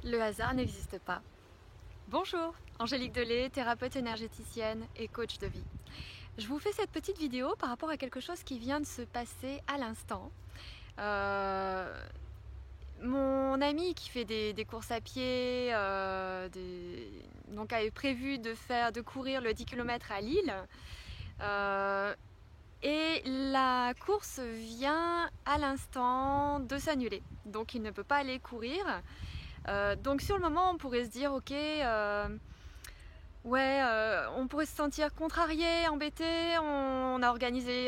Le hasard n'existe pas. Bonjour, Angélique Delay, thérapeute énergéticienne et coach de vie. Je vous fais cette petite vidéo par rapport à quelque chose qui vient de se passer à l'instant. Mon ami qui fait des courses à pied donc avait prévu de courir le 10 km à Lille. Et la course vient à l'instant de s'annuler. Donc il ne peut pas aller courir. Donc sur le moment on pourrait se dire ok, on pourrait se sentir contrarié, embêté, on a organisé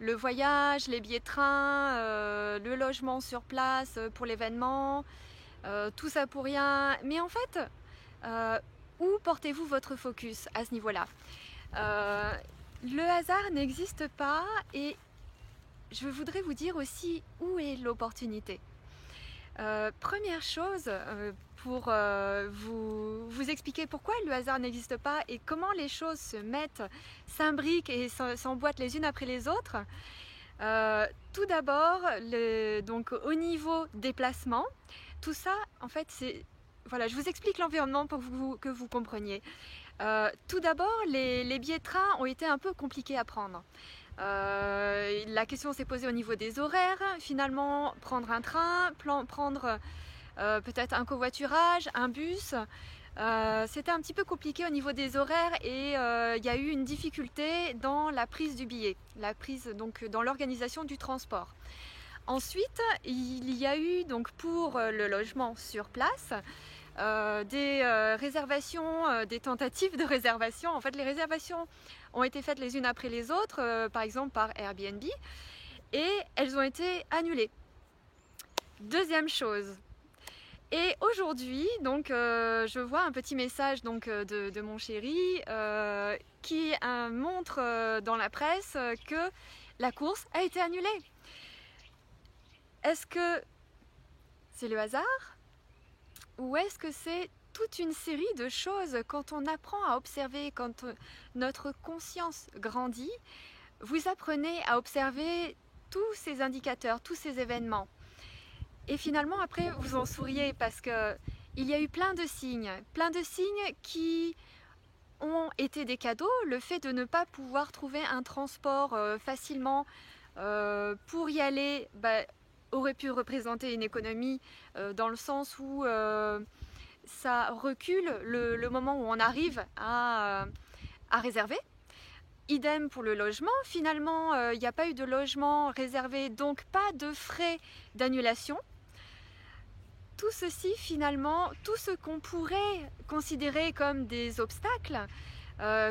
le voyage, les billets de train, le logement sur place pour l'événement, tout ça pour rien. Mais en fait, où portez-vous votre focus à ce niveau-là? Le hasard n'existe pas et je voudrais vous dire aussi où est l'opportunité. Première chose, pour vous expliquer pourquoi le hasard n'existe pas et comment les choses se mettent, s'imbriquent et s'emboîtent les unes après les autres. Tout d'abord, donc au niveau déplacement, tout ça, en fait, voilà, je vous explique l'environnement pour que vous compreniez. Tout d'abord, les billets de train ont été un peu compliqués à prendre. La question s'est posée au niveau des horaires. Finalement, prendre un train, prendre peut-être un covoiturage, un bus, c'était un petit peu compliqué au niveau des horaires et il y a eu une difficulté dans la prise du billet, donc dans l'organisation du transport. Ensuite, il y a eu donc pour le logement sur place des réservations, des tentatives de réservation. En fait, les réservations ont été faites les unes après les autres, par exemple par Airbnb, et elles ont été annulées. Deuxième chose. Et aujourd'hui, donc, je vois un petit message donc, de mon chéri qui montre dans la presse que la course a été annulée. Est-ce que c'est le hasard? Ou est-ce que c'est toute une série de choses quand on apprend à observer, quand notre conscience grandit, vous apprenez à observer tous ces indicateurs, tous ces événements. Et finalement, après, vous en souriez parce qu'il y a eu plein de signes qui ont été des cadeaux. Le fait de ne pas pouvoir trouver un transport facilement pour y aller aurait pu représenter une économie dans le sens où ça recule le moment où on arrive à réserver. Idem pour le logement, finalement il n'y a pas eu de logement réservé, donc pas de frais d'annulation. Tout ceci finalement, tout ce qu'on pourrait considérer comme des obstacles,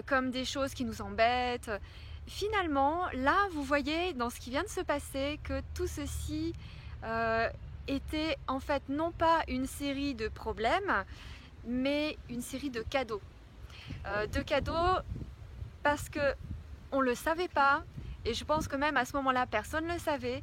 comme des choses qui nous embêtent, finalement là vous voyez dans ce qui vient de se passer que tout ceci était en fait non pas une série de problèmes, mais une série de cadeaux. Parce qu'on ne le savait pas, et je pense que même à ce moment-là, personne ne le savait,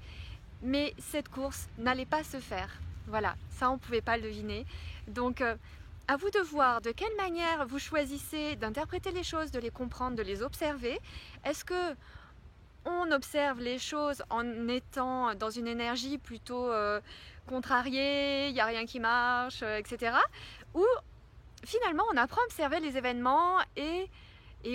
mais cette course n'allait pas se faire. Voilà, ça on ne pouvait pas le deviner. Donc à vous de voir de quelle manière vous choisissez d'interpréter les choses, de les comprendre, de les observer. Est-ce que on observe les choses en étant dans une énergie plutôt contrariée, il n'y a rien qui marche, etc. Ou finalement on apprend à observer les événements et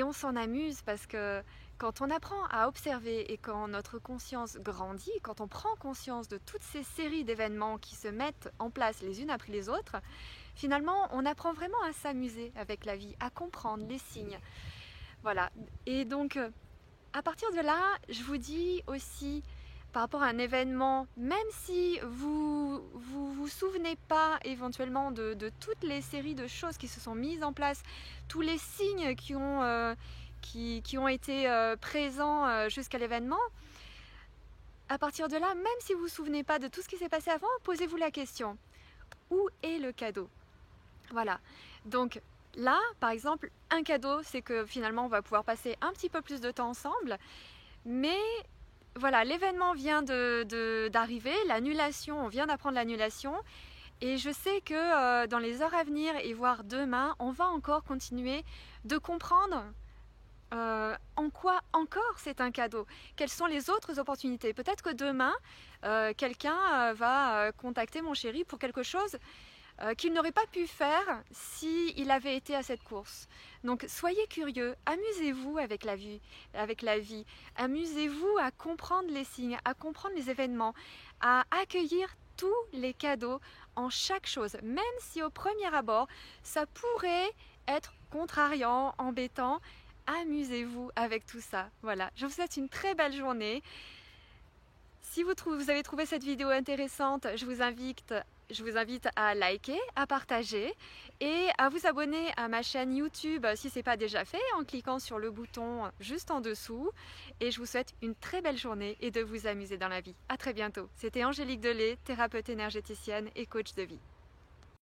on s'en amuse parce que quand on apprend à observer et quand notre conscience grandit, quand on prend conscience de toutes ces séries d'événements qui se mettent en place les unes après les autres, finalement on apprend vraiment à s'amuser avec la vie, à comprendre les signes. Voilà. Et donc à partir de là, je vous dis aussi par rapport à un événement, même si vous souvenez pas éventuellement de toutes les séries de choses qui se sont mises en place, tous les signes qui ont été présents jusqu'à l'événement, à partir de là, même si vous ne vous souvenez pas de tout ce qui s'est passé avant, posez-vous la question, où est le cadeau? Voilà, donc là, par exemple, un cadeau, c'est que finalement on va pouvoir passer un petit peu plus de temps ensemble, mais voilà, l'événement vient d'arriver, l'annulation, on vient d'apprendre l'annulation, et je sais que dans les heures à venir et voire demain, on va encore continuer de comprendre en quoi encore c'est un cadeau, quelles sont les autres opportunités. Peut-être que demain, quelqu'un va contacter mon chéri pour quelque chose qu'il n'aurait pas pu faire s'il avait été à cette course. Donc soyez curieux, amusez-vous avec la vie, amusez-vous à comprendre les signes, à comprendre les événements, à accueillir tous les cadeaux en chaque chose, même si au premier abord ça pourrait être contrariant, embêtant. Amusez-vous avec tout ça. Voilà, je vous souhaite une très belle journée. Si vous avez trouvé cette vidéo intéressante, je vous invite à liker, à partager et à vous abonner à ma chaîne YouTube si ce n'est pas déjà fait en cliquant sur le bouton juste en dessous. Et je vous souhaite une très belle journée et de vous amuser dans la vie. À très bientôt. C'était Angélique Delay, thérapeute énergéticienne et coach de vie.